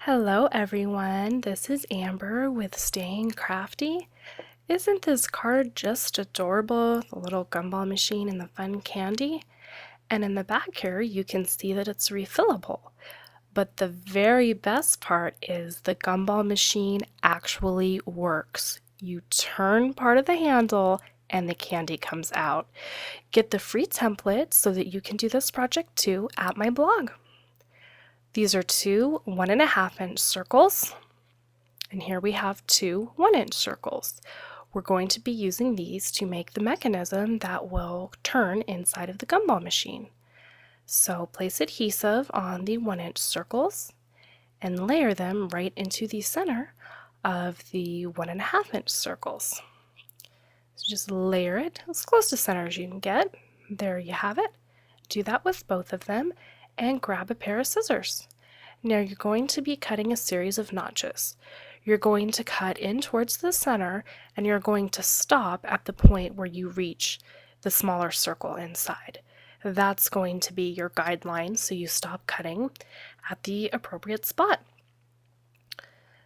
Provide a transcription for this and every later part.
Hello everyone, this is Amber with Staying Crafty. Isn't this card just adorable? The little gumball machine and the fun candy? And in the back here you can see that it's refillable. But the very best part is the gumball machine actually works. You turn part of the handle and the candy comes out. Get the free template so that you can do this project too at my blog. These are two 1.5-inch circles, and here we have two 1-inch circles. We're going to be using these to make the mechanism that will turn inside of the gumball machine. So place adhesive on the 1-inch circles and layer them right into the center of the 1.5-inch circles. So just layer it as close to center as you can get. There you have it. Do that with both of them and grab a pair of scissors. Now you're going to be cutting a series of notches. You're going to cut in towards the center and you're going to stop at the point where you reach the smaller circle inside. That's going to be your guideline, so you stop cutting at the appropriate spot.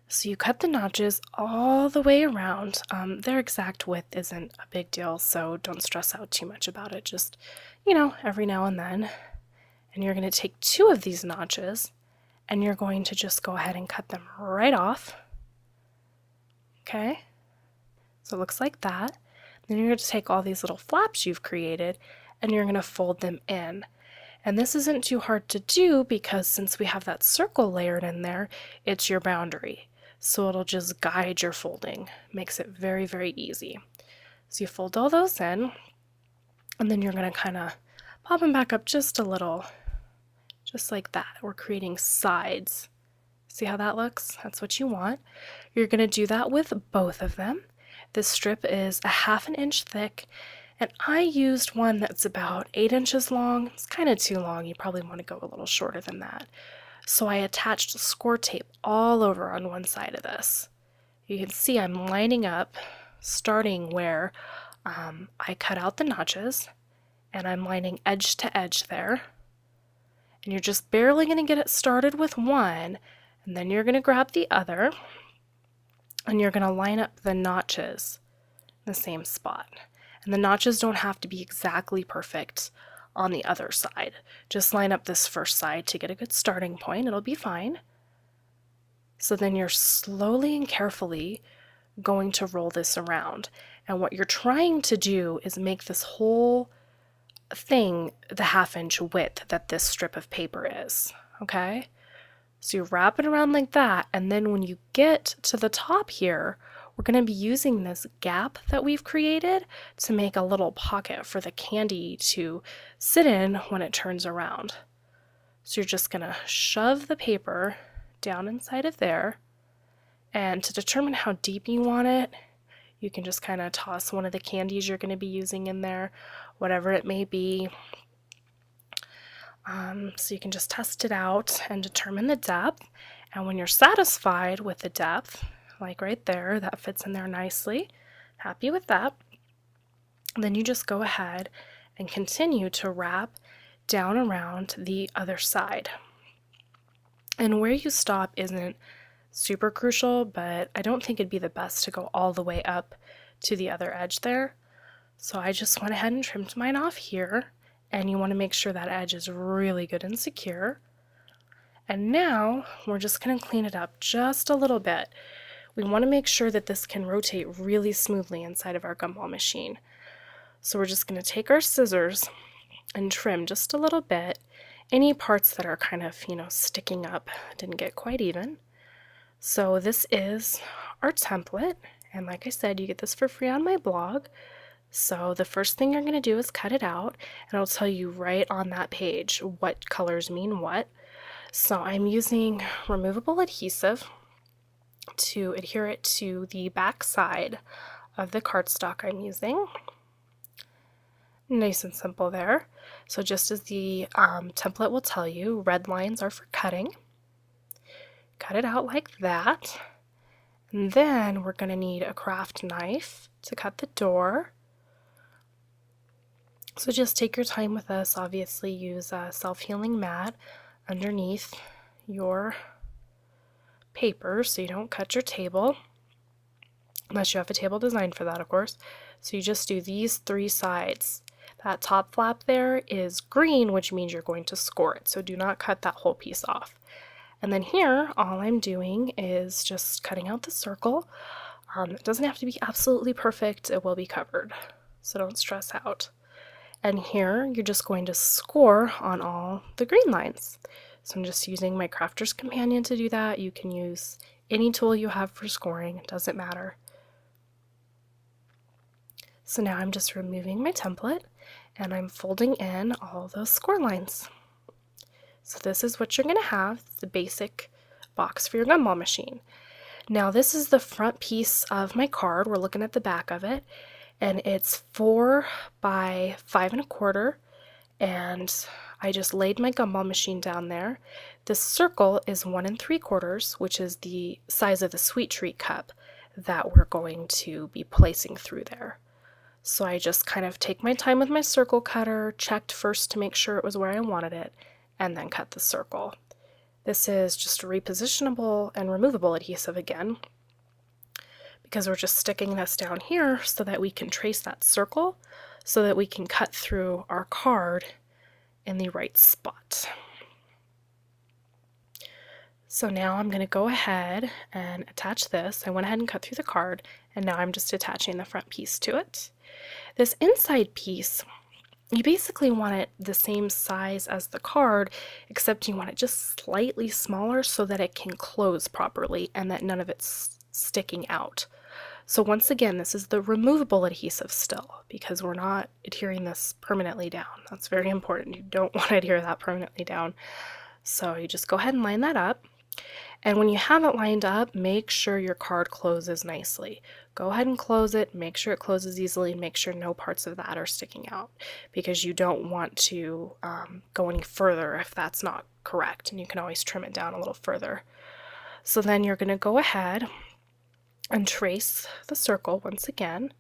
So you cut the notches all the way around. Their exact width isn't a big deal, so don't stress out too much about it. Just, every now and then. And you're going to take two of these notches and you're going to just go ahead and cut them right off. Okay? So it looks like that. Then you're going to take all these little flaps you've created and you're going to fold them in. And this isn't too hard to do because since we have that circle layered in there, it's your boundary. So it'll just guide your folding. Makes it very, very easy. So you fold all those in and then you're going to kind of pop them back up just a little. Just like that. We're creating sides. See how that looks? That's what you want. You're going to do that with both of them. This strip is 1/2 inch thick, and I used one that's about 8 inches long. It's kind of too long. You probably want to go a little shorter than that. So I attached score tape all over on one side of this. You can see I'm lining up, starting where I cut out the notches, and I'm lining edge to edge there. And you're just barely going to get it started with one, and then you're going to grab the other, and you're going to line up the notches in the same spot. And the notches don't have to be exactly perfect on the other side. Just line up this first side to get a good starting point. It'll be fine. So then you're slowly and carefully going to roll this around. And what you're trying to do is make this whole thing the 1/2 inch width that this strip of paper is. Okay? So you wrap it around like that, and then when you get to the top here, we're going to be using this gap that we've created to make a little pocket for the candy to sit in when it turns around. So you're just going to shove the paper down inside of there, and to determine how deep you want it, you can just kind of toss one of the candies you're going to be using in there, whatever it may be. So you can just test it out and determine the depth. And when you're satisfied with the depth, like right there, that fits in there nicely, happy with that, then you just go ahead and continue to wrap down around the other side. And where you stop isn't super crucial, but I don't think it'd be the best to go all the way up to the other edge there. So I just went ahead and trimmed mine off here, and you want to make sure that edge is really good and secure. And now we're just going to clean it up just a little bit. We want to make sure that this can rotate really smoothly inside of our gumball machine. So we're just going to take our scissors and trim just a little bit any parts that are kind of, sticking up, didn't get quite even. So this is our template, and like I said, you get this for free on my blog. So the first thing you're going to do is cut it out, and it'll tell you right on that page what colors mean what. So I'm using removable adhesive to adhere it to the back side of the cardstock I'm using. Nice and simple there. So just as the template will tell you, red lines are for cutting. Cut it out like that. And then we're going to need a craft knife to cut the door. So just take your time with this. Obviously use a self-healing mat underneath your paper so you don't cut your table, unless you have a table designed for that, of course. So you just do these 3 sides. That top flap there is green, which means you're going to score it, so do not cut that whole piece off. And then here, all I'm doing is just cutting out the circle. It doesn't have to be absolutely perfect, it will be covered, so don't stress out. And here, you're just going to score on all the green lines. So I'm just using my Crafter's Companion to do that. You can use any tool you have for scoring, it doesn't matter. So now I'm just removing my template and I'm folding in all those score lines. So this is what you're going to have, the basic box for your gumball machine. Now this is the front piece of my card. We're looking at the back of it, and it's 4 by 5 1/4, and I just laid my gumball machine down there. This circle is 1 3/4, which is the size of the sweet treat cup that we're going to be placing through there. So I just kind of take my time with my circle cutter, checked first to make sure it was where I wanted it, and then cut the circle. This is just repositionable and removable adhesive again, because we're just sticking this down here so that we can trace that circle so that we can cut through our card in the right spot. So now I'm going to go ahead and attach this. I went ahead and cut through the card, and now I'm just attaching the front piece to it. This inside piece, you basically want it the same size as the card, except you want it just slightly smaller so that it can close properly and that none of it's sticking out. So once again, this is the removable adhesive still, because we're not adhering this permanently down. That's very important. You don't want to adhere that permanently down. So you just go ahead and line that up. And when you have it lined up, make sure your card closes nicely. Go ahead and close it, make sure it closes easily, and make sure no parts of that are sticking out, because you don't want to go any further if that's not correct, and you can always trim it down a little further. So then you're going to go ahead and trace the circle once again.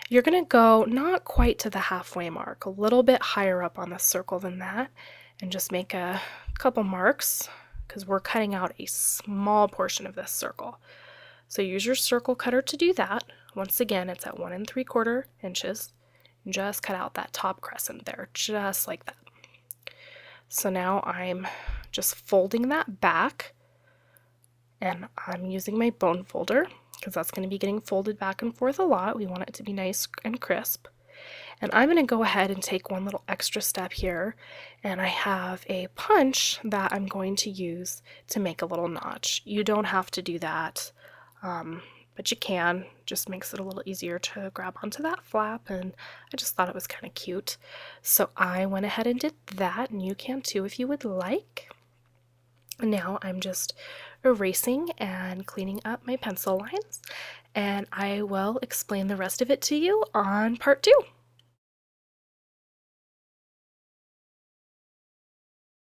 You're going to go not quite to the halfway mark, a little bit higher up on the circle than that, and just make a couple marks, because we're cutting out a small portion of this circle. So use your circle cutter to do that. Once again, it's at 1 3/4 inches. And just cut out that top crescent there, just like that. So now I'm just folding that back, and I'm using my bone folder, because that's going to be getting folded back and forth a lot. We want it to be nice and crisp. And I'm going to go ahead and take one little extra step here, and I have a punch that I'm going to use to make a little notch. You don't have to do that, but you can. Just makes it a little easier to grab onto that flap, and I just thought it was kind of cute. So I went ahead and did that, and you can too if you would like. Now I'm just erasing and cleaning up my pencil lines, and I will explain the rest of it to you on part 2.